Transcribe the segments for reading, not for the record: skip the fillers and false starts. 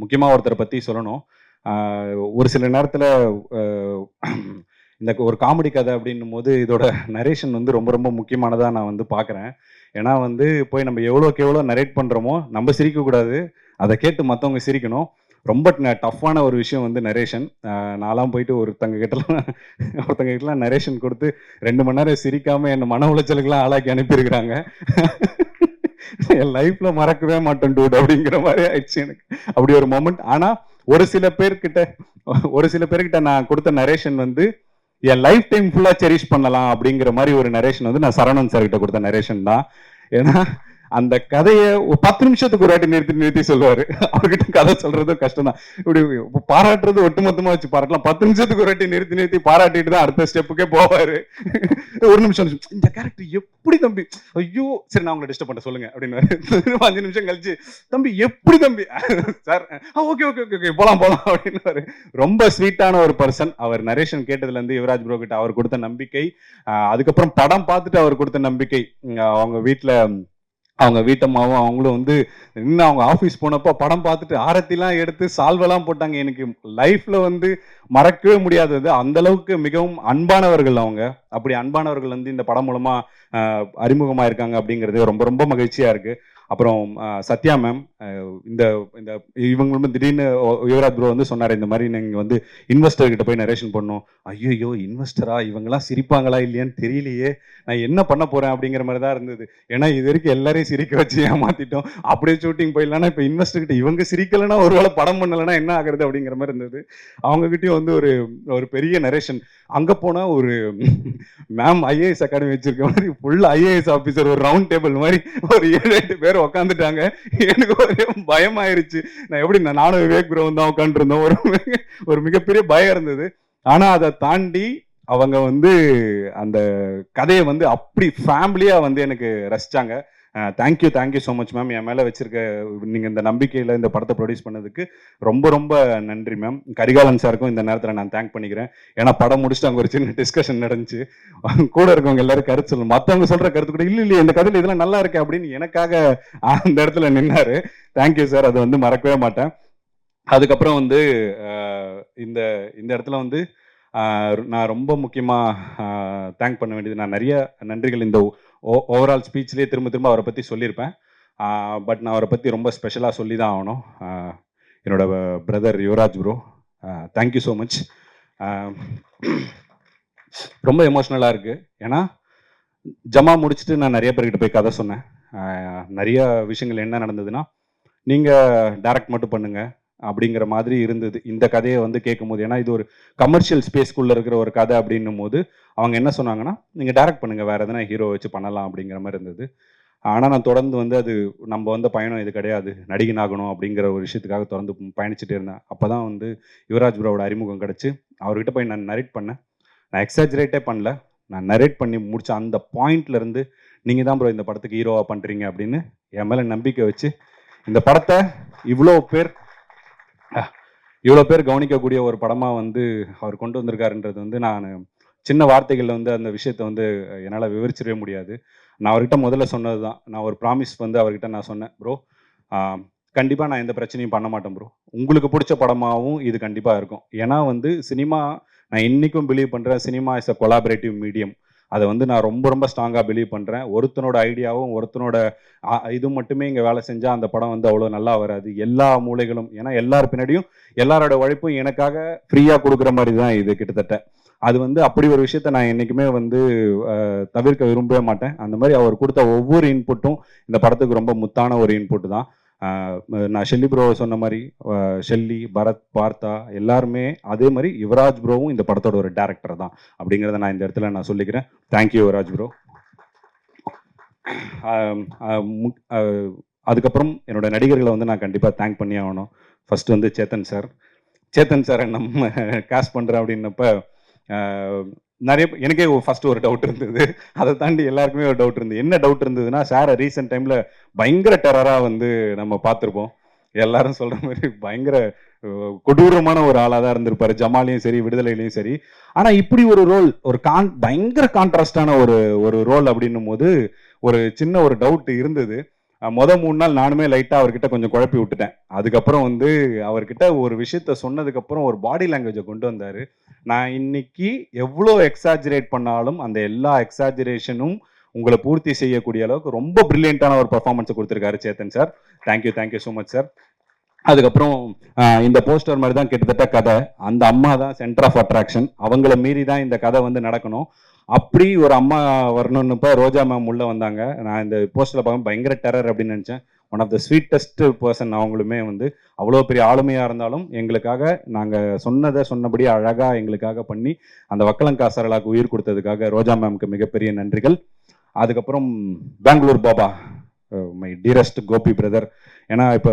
முக்கியமாக ஒருத்தரை பற்றி சொல்லணும். ஒரு சில நேரத்தில் இந்த ஒரு காமெடி கதை அப்படின்னும் போது இதோட நரேஷன் வந்து ரொம்ப ரொம்ப முக்கியமானதாக நான் வந்து பார்க்குறேன். ஏன்னா வந்து போய் நம்ம எவ்வளோக்கு எவ்வளோ நரேட் பண்ணுறோமோ நம்ம சிரிக்கக்கூடாது, அதை கேட்டு மற்றவங்க சிரிக்கணும். ரொம்ப டஃப்பான ஒரு விஷயம் வந்து நரேஷன். நான்லாம் போயிட்டு ஒருத்தங்க கிட்டலாம் நரேஷன் கொடுத்து 2 மணி நேரம் சிரிக்காமல் என்னை மன உளைச்சலுக்கெல்லாம் ஆளாக்கி அனுப்பியிருக்கிறாங்க. என் லைஃப்ல மறக்கவே மாட்டேன் டூட் அப்படிங்கிற மாதிரி ஆயிடுச்சு எனக்கு அப்படி ஒரு மொமெண்ட். ஆனா ஒரு சில பேர்கிட்ட நான் கொடுத்த நரேஷன் வந்து என் லைஃப் டைம் ஃபுல்லா செரிஷ் பண்ணலாம் அப்படிங்கிற மாதிரி ஒரு நரேஷன் வந்து நான் சரவணன் சார் கிட்ட கொடுத்த நரேஷன் தான். ஏன்னா அந்த கதையை 10 நிமிஷத்துக்கு ஒரு வாட்டி நிறுத்தி சொல்லுவாரு. அவர்கிட்ட கதை சொல்றதும் கஷ்டம் தான். இப்படி பாராட்டுறது ஒட்டுமொத்தமா வச்சு பாராட்டலாம். 10 நிமிஷத்துக்கு ஒரு வாட்டி நிறுத்தி பாராட்டிட்டு தான் அடுத்த ஸ்டெப்புக்கே போவாரு. ஒரு நிமிஷம் இந்த கேரக்டர் எப்படி தம்பி, ஐயோ சரி நான் உங்களை டிஸ்டர்ப் பண்ண சொல்லுங்க அப்படின்னு 5 நிமிஷம் கழிச்சு தம்பி எப்படி தம்பி சார் ஓகே ஓகே ஓகே போலாம் அப்படின்னு ரொம்ப ஸ்வீட்டான ஒரு பர்சன். அவர் நரேஷன் கேட்டதுல இருந்து யுவராஜ் ப்ரோ கிட்ட அவர் கொடுத்த நம்பிக்கை, அதுக்கப்புறம் படம் பார்த்துட்டு அவர் கொடுத்த நம்பிக்கை, அவங்க வீட்டம்மாவும் அவங்களும் வந்து இன்னும் அவங்க ஆஃபீஸ் போனப்போ படம் பார்த்துட்டு ஆரத்திலாம் எடுத்து சால்வெல்லாம் போட்டாங்க. எனக்கு லைஃப்ல வந்து மறக்கவே முடியாதது. அந்த அளவுக்கு மிகவும் அன்பானவர்கள் அவங்க. அப்படி அன்பானவர்கள் வந்து இந்த படம் மூலமா அறிமுகமாக இருக்காங்க அப்படிங்கிறது ரொம்ப ரொம்ப மகிழ்ச்சியா இருக்கு. அப்புறம் சத்யா மேம், இந்த இந்த இவங்களும் திடீர்னு யுவராஜ் ப்ரோ வந்து சொன்னார், இந்த மாதிரி நீங்கள் வந்து இன்வெஸ்டர் கிட்ட போய் நரேஷன் பண்ணோம். ஐயோ இன்வெஸ்டரா, இவங்கெல்லாம் சிரிப்பாங்களா இல்லையான்னு தெரியலையே, நான் என்ன பண்ண போறேன் அப்படிங்கிற மாதிரி தான் இருந்தது. ஏன்னா இது வரைக்கும் எல்லாரையும் சிரிக்க வச்சு ஏமாத்திட்டோம். அப்படியே ஷூட்டிங் போயிடலான்னா இப்போ இன்வெஸ்டர் கிட்ட இவங்க சிரிக்கலைன்னா ஒருவேளை படம் பண்ணலைன்னா என்ன ஆகுறது அப்படிங்கிற மாதிரி இருந்தது. அவங்ககிட்டயும் வந்து ஒரு பெரிய நரேஷன். அங்கே போனால் ஒரு மேம் ஐஏஎஸ் அகாடமி வச்சிருக்க மாதிரி ஃபுல் ஐஏஎஸ் ஆஃபீஸர் ஒரு ரவுண்ட் டேபிள் மாதிரி ஒரு 7-8 பேர் உட்காந்துட்டாங்க. எனக்கு ஒரே பயம் ஆயிருச்சு. நான் எப்படி நானும் விவேக் ப்ரோ தான் உட்காந்துருந்தோம். ஒரு மிகப்பெரிய பயம் இருந்தது. ஆனா அதை தாண்டி அவங்க வந்து அந்த கதையை வந்து அப்படி ஃபேமிலியா வந்து எனக்கு ரசிச்சாங்க. Thank you so much ma'am. என் மேலே வச்சிருக்க நீங்கள் இந்த நம்பிக்கையில் இந்த படத்தை ப்ரொடியூஸ் பண்ணதுக்கு ரொம்ப ரொம்ப நன்றி மேம். கரிகாலன் சாருக்கும் இந்த நேரத்தில் நான் தேங்க் பண்ணிக்கிறேன். ஏன்னா படம் முடிச்சுட்டு அங்கே ஒரு சின்ன டிஸ்கஷன் நடந்துச்சு. கூட இருக்கவங்க எல்லாரும் கருத்து சொல்லணும். மற்றவங்க சொல்கிற கருத்து கூட இல்லையே இந்த கதையில் இதெல்லாம் நல்லா இருக்கு அப்படின்னு எனக்காக அந்த இடத்துல நின்னாரு. தேங்க்யூ சார், அது வந்து மறக்கவே மாட்டேன். அதுக்கப்புறம் வந்து இந்த இந்த இடத்துல வந்து நான் ரொம்ப முக்கியமாக தேங்க் பண்ண வேண்டியது, நான் நிறைய நன்றிகள் இந்த ஓவரால் ஸ்பீச்லேயே திரும்ப அவரை பற்றி சொல்லியிருப்பேன். பட் நான் அவரை பற்றி ரொம்ப ஸ்பெஷலாக சொல்லி தான் ஆகணும். என்னோட brother Yuvraj bro, thank you so much. ரொம்ப எமோஷ்னலாக இருக்குது. ஏன்னா ஜமா முடிச்சுட்டு நான் நிறைய பேர்கிட்ட போய் கதை சொன்னேன். நிறைய விஷயங்கள் என்ன நடந்ததுன்னா, நீங்கள் டைரக்ட் மட்டும் பண்ணுங்கள் அப்படிங்கிற மாதிரி இருந்தது இந்த கதையை வந்து கேட்கும்போது. ஏன்னா இது ஒரு கமர்ஷியல் ஸ்பேஸ்க்குள்ளே இருக்கிற ஒரு கதை அப்படின்னும் போது அவங்க என்ன சொன்னாங்கன்னா, நீங்கள் டைரக்ட் பண்ணுங்கள், வேறு எதனா ஹீரோ வச்சு பண்ணலாம் அப்படிங்கிற மாதிரி இருந்தது. ஆனால் நான் தொடர்ந்து வந்து அது நம்ம வந்து பயணம் இது கிடையாது, நடிகன் ஆகணும் அப்படிங்கிற ஒரு விஷயத்துக்காக தொடர்ந்து பயணிச்சுட்டே இருந்தேன். அப்போ தான் வந்து யுவராஜ் ப்ரோவோட அறிமுகம் கிடச்சி அவர்கிட்ட போய் நான் நரேட் பண்ணேன். நான் எக்ஸாஜரேட்டே பண்ணல, நான் நரேட் பண்ணி முடிச்ச அந்த பாயிண்ட்லேருந்து நீங்கள் தான் ப்ரோ இந்த படத்துக்கு ஹீரோவாக பண்ணுறீங்க அப்படின்னு என் மேலே நம்பிக்கை வச்சு இந்த படத்தை இவ்வளோ பேர் கவனிக்கக்கூடிய ஒரு படமாக வந்து அவர் கொண்டு வந்திருக்காருன்றது வந்து நான் சின்ன வார்த்தைகளில் வந்து அந்த விஷயத்தை வந்து என்னால் விவரிச்சிடவே முடியாது. நான் அவர்கிட்ட முதல்ல சொன்னது தான், நான் ஒரு ப்ராமிஸ் வந்து அவர்கிட்ட நான் சொன்னேன், ப்ரோ கண்டிப்பாக நான் எந்த பிரச்சனையும் பண்ண மாட்டேன் ப்ரோ, உங்களுக்கு பிடிச்ச படமாகவும் இது கண்டிப்பாக இருக்கும். ஏன்னா வந்து சினிமா, நான் இன்றைக்கும் பிலீவ் பண்ணுறேன், cinema is a collaborative medium. அதை வந்து நான் ரொம்ப ரொம்ப ஸ்ட்ராங்காக பிலீவ் பண்ணுறேன். ஒருத்தனோட ஐடியாவும் ஒருத்தனோட இது மட்டுமே இங்கே வேலை செஞ்சால் அந்த படம் வந்து அவ்வளோ நல்லா வராது. எல்லா மூலைகளும், ஏன்னா எல்லார் பின்னாடியும் எல்லாரோட உழைப்பும் எனக்காக ஃப்ரீயாக கொடுக்குற மாதிரி தான் இது கிட்டத்தட்ட. அது வந்து அப்படி ஒரு விஷயத்த நான் என்றைக்குமே வந்து தவிர்க்க விரும்பவே மாட்டேன். அந்த மாதிரி அவர் கொடுத்த ஒவ்வொரு இன்புட்டும் இந்த படத்துக்கு ரொம்ப முத்தான ஒரு இன்புட் தான். நான் ஷெல்லி ப்ரோ சொன்ன மாதிரி ஷெல்லி, பரத், பார்த்தா எல்லாருமே அதே மாதிரி யுவராஜ் ப்ரோவும் இந்த படத்தோட ஒரு டேரக்டர் தான் அப்படிங்கிறத நான் இந்த இடத்துல நான் சொல்லிக்கிறேன். Thank you Yuvraj bro. அதுக்கப்புறம் என்னோட நடிகர்களை வந்து நான் கண்டிப்பாக தேங்க் பண்ணி ஆகணும். ஃபர்ஸ்ட் வந்து சேத்தன் சாரை நம்ம காஸ்ட் பண்ணுறேன் அப்படின்னப்ப நிறைய எனக்கே ஃபர்ஸ்ட் ஒரு டவுட் இருந்தது. அதை தாண்டி எல்லாருக்குமே ஒரு டவுட் இருந்தது. என்ன டவுட் இருந்ததுன்னா, சாரை ரீசெண்ட் டைமில் பயங்கர டெரராக வந்து நம்ம பார்த்துருப்போம். எல்லாரும் சொல்கிற மாதிரி பயங்கர கொடூரமான ஒரு ஆளாக தான் இருந்திருப்பாரு, ஜமாலையும் சரி விடுதலையிலையும் சரி. ஆனால் இப்படி ஒரு ரோல், ஒரு பயங்கர கான்ட்ராஸ்டான ஒரு ரோல் அப்படின்னும் போது ஒரு சின்ன ஒரு டவுட் இருந்தது. மொதல் 3 நாள் நானுமே லைட்டாக அவர்கிட்ட கொஞ்சம் குழப்பி விட்டுட்டேன். அதுக்கப்புறம் வந்து அவர்கிட்ட ஒரு விஷயத்த சொன்னதுக்கப்புறம் ஒரு பாடி லாங்குவேஜை கொண்டு வந்தார். நான் இன்னைக்கு எவ்வளோ எக்ஸாஜரேட் பண்ணாலும் அந்த எல்லா எக்ஸாஜரேஷனும் உங்களை பூர்த்தி செய்யக்கூடிய அளவுக்கு ரொம்ப பிரில்லியண்டான ஒரு பர்ஃபார்மன்ஸை கொடுத்துருக்காரு Chetan sir. Thank you so much sir. அதுக்கப்புறம் இந்த போஸ்டர் மாதிரி தான் கிட்டத்தட்ட கதை. அந்த அம்மா தான் சென்டர் ஆஃப் அட்ராக்ஷன். அவங்கள மீறி தான் இந்த கதை வந்து நடக்கணும். அப்படி ஒரு அம்மா வரணும்னு இப்போ ரோஜா மேம் உள்ளே வந்தாங்க. நான் இந்த போஸ்டரில் பார்க்க பயங்கர டெரர் அப்படின்னு நினச்சேன். One of the sweetest person. அவங்களுமே வந்து அவ்வளோ பெரிய ஆளுமையாக இருந்தாலும் எங்களுக்காக நாங்கள் சொன்னபடி அழகாக எங்களுக்காக பண்ணி அந்த வக்கலங்கா சரளாக்கு உயிர் கொடுத்ததுக்காக ரோஜா மேம்க்கு மிகப்பெரிய நன்றிகள். அதுக்கப்புறம் Bangalore Baba, my dearest Gopi brother. ஏன்னா இப்போ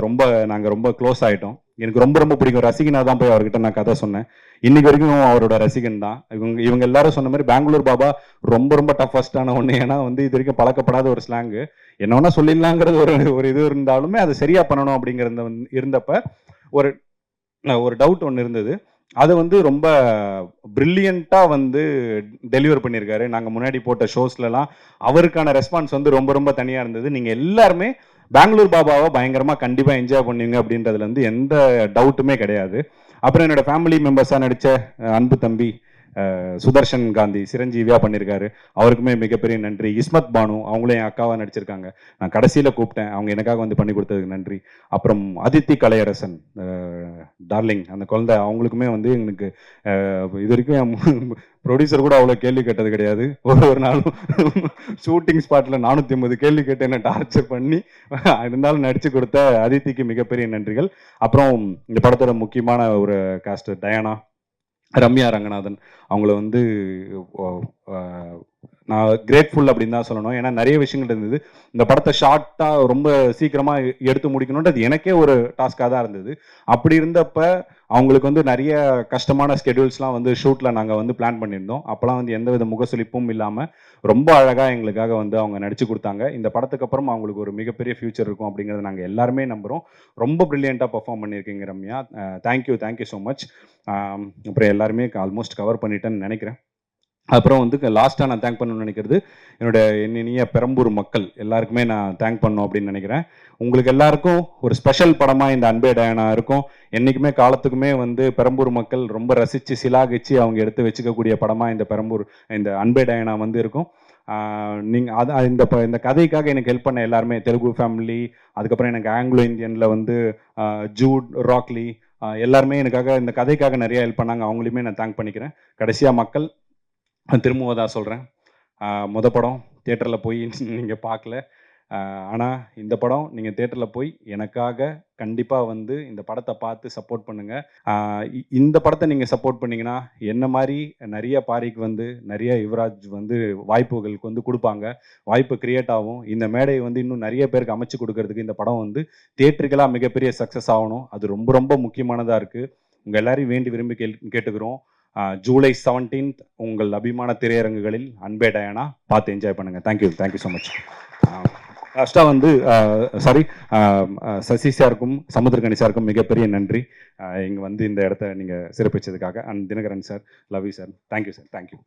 நாங்கள் ரொம்ப க்ளோஸ் ஆகிட்டோம். எனக்கு ரொம்ப பிடிக்கும். ரசிகனாக தான் போய் அவர்கிட்ட நான் கதை சொன்னேன். இன்னைக்கு வரைக்கும் அவரோட ரசிகன் தான். இவங்க எல்லாரும் சொன்ன மாதிரி பெங்களூர் பாபா ரொம்ப டஃபஸ்டான ஒன்று. ஏன்னா வந்து இது வரைக்கும் பழக்கப்படாத ஒரு ஸ்லாங்கு. என்ன வேணா சொல்லிடலாங்கிறது ஒரு இது இருந்தாலுமே அதை சரியா பண்ணணும் அப்படிங்கிறத இருந்தப்ப ஒரு டவுட் ஒன்று இருந்தது. அதை வந்து ரொம்ப பிரில்லியண்ட்டாக வந்து டெலிவர் பண்ணியிருக்காரு. நாங்கள் முன்னாடி போட்ட ஷோஸ்லலாம் அவருக்கான ரெஸ்பான்ஸ் வந்து ரொம்ப தனியாக இருந்தது. நீங்கள் எல்லாருமே பெங்களூர் பாபாவை பயங்கரமாக கண்டிப்பாக என்ஜாய் பண்ணுவீங்க அப்படின்றதுல வந்து எந்த டவுட்டுமே கிடையாது. அப்புறம் என்னோட ஃபேமிலி மெம்பர்ஸாக நடித்த அன்பு தம்பி சுதர்ஷன் காந்தி சிரஞ்சீவியாக பண்ணியிருக்காரு. அவருக்குமே மிகப்பெரிய நன்றி. இஸ்மத் பானு, அவங்களும் என் அக்காவாக நடிச்சிருக்காங்க. நான் கடைசியில் கூப்பிட்டேன், அவங்க எனக்காக வந்து பண்ணி கொடுத்ததுக்கு நன்றி. அப்புறம் அதித்தி கலையரசன் டார்லிங், அந்த குழந்தை, அவங்களுக்குமே வந்து எனக்கு இது வரைக்கும் ப்ரொடியூசர் கூட அவ்வளோ கேள்வி கேட்டது கிடையாது. ஒரு நாளும் ஷூட்டிங் ஸ்பாட்டில் 450 கேள்வி கேட்டு என்ன டார்ச்சர் பண்ணி இருந்தாலும் நடித்து கொடுத்த அதித்திக்கு மிகப்பெரிய நன்றிகள். அப்புறம் இந்த படத்தோட முக்கியமான ஒரு காஸ்ட் டயானா, ரம்யா ரங்கநாதன், அவங்கள வந்து நான் கிரேட்ஃபுல் அப்படின்னு தான் சொல்லணும். ஏன்னா நிறைய விஷயங்கள் இருந்தது. இந்த படத்தை ஷார்ட்டாக ரொம்ப சீக்கிரமாக எடுத்து முடிக்கணுன்றது எனக்கே ஒரு டாஸ்காக தான் இருந்தது. அப்படி இருந்தப்ப அவங்களுக்கு வந்து நிறைய கஷ்டமான ஸ்கெடியூல்ஸ்லாம் வந்து ஷூட்டில் நாங்கள் வந்து பிளான் பண்ணியிருந்தோம். அப்போலாம் வந்து எந்தவித முகசுளிப்பும் இல்லாமல் ரொம்ப அழகாக எங்களுக்காக வந்து அவங்க நடித்து கொடுத்தாங்க. இந்த படத்துக்கு அப்புறம் அவங்களுக்கு ஒரு மிகப்பெரிய ஃபியூச்சர் இருக்கும் அப்படிங்கிறத நாங்கள் எல்லாருமே நம்புகிறோம். ரொம்ப ப்ரில்லியண்ட்டாக பர்ஃபார்ம் பண்ணியிருக்கீங்க ரம்யா. Thank you so much. அப்புறம் எல்லாருமே ஆல்மோஸ்ட் கவர் பண்ணிட்டேன்னு நினைக்கிறேன். அப்புறம் வந்து லாஸ்ட்டாக நான் தேங்க் பண்ணணும்னு நினைக்கிறது என்னோட இனிய பெரம்பூர் மக்கள் எல்லாருக்குமே நான் தேங்க் பண்ணணும் அப்படின்னு நினைக்கிறேன். உங்களுக்கு எல்லாருக்கும் ஒரு ஸ்பெஷல் படமாக இந்த அன்பே டயானா இருக்கும். என்றைக்குமே காலத்துக்குமே வந்து பெரம்பூர் மக்கள் ரொம்ப ரசித்து சிலாகிச்சு அவங்க எடுத்து வச்சுக்கக்கூடிய படமாக இந்த அன்பே டயானா வந்து இருக்கும். நீங்கள் இந்த கதைக்காக எனக்கு ஹெல்ப் பண்ண எல்லாருமே, தெலுங்கு ஃபேமிலி, அதுக்கப்புறம் எனக்கு ஆங்கிலோ இந்தியனில் வந்து ஜூட், ராக்லி, எல்லாருமே எனக்காக இந்த கதைக்காக நிறைய ஹெல்ப் பண்ணாங்க. அவங்களையுமே நான் தேங்க் பண்ணிக்கிறேன். கடைசியாக மக்கள் திரும்பவும் சொல்கிறேன், மொதல் படம் தியேட்டரில் போய் நீங்கள் பார்க்கல. ஆனால் இந்த படம் நீங்கள் தியேட்டரில் போய் எனக்காக கண்டிப்பாக வந்து இந்த படத்தை பார்த்து சப்போர்ட் பண்ணுங்கள். இந்த படத்தை நீங்கள் சப்போர்ட் பண்ணிங்கன்னா என்ன மாதிரி நிறைய பாரிக்கு வந்து நிறைய யுவராஜ் வந்து வாய்ப்புகளுக்கு வந்து கொடுப்பாங்க. வாய்ப்பு கிரியேட் ஆகும். இந்த மேடையை வந்து இன்னும் நிறைய பேருக்கு அமைச்சு கொடுக்கறதுக்கு இந்த படம் வந்து தியேட்டருக்கெல்லாம் மிகப்பெரிய சக்ஸஸ் ஆகணும். அது ரொம்ப முக்கியமானதாக இருக்குது. உங்கள் எல்லாரையும் வேண்டி விரும்பி கேட்டுக்கிறோம். ஜூலை 17th உங்கள் அபிமான திரையரங்குகளில் அன்பே டயானா பார்த்து என்ஜாய் பண்ணுங்கள். Thank you so much. லாஸ்ட்டாக வந்து சசி சாருக்கும் சமுத்திரகனி சாருக்கும் மிகப்பெரிய நன்றி. இங்கே வந்து இந்த இடத்த நீங்கள் சிறப்பிச்சதுக்காக. And Dhinakaran sir, love you sir. Thank you sir. Thank you.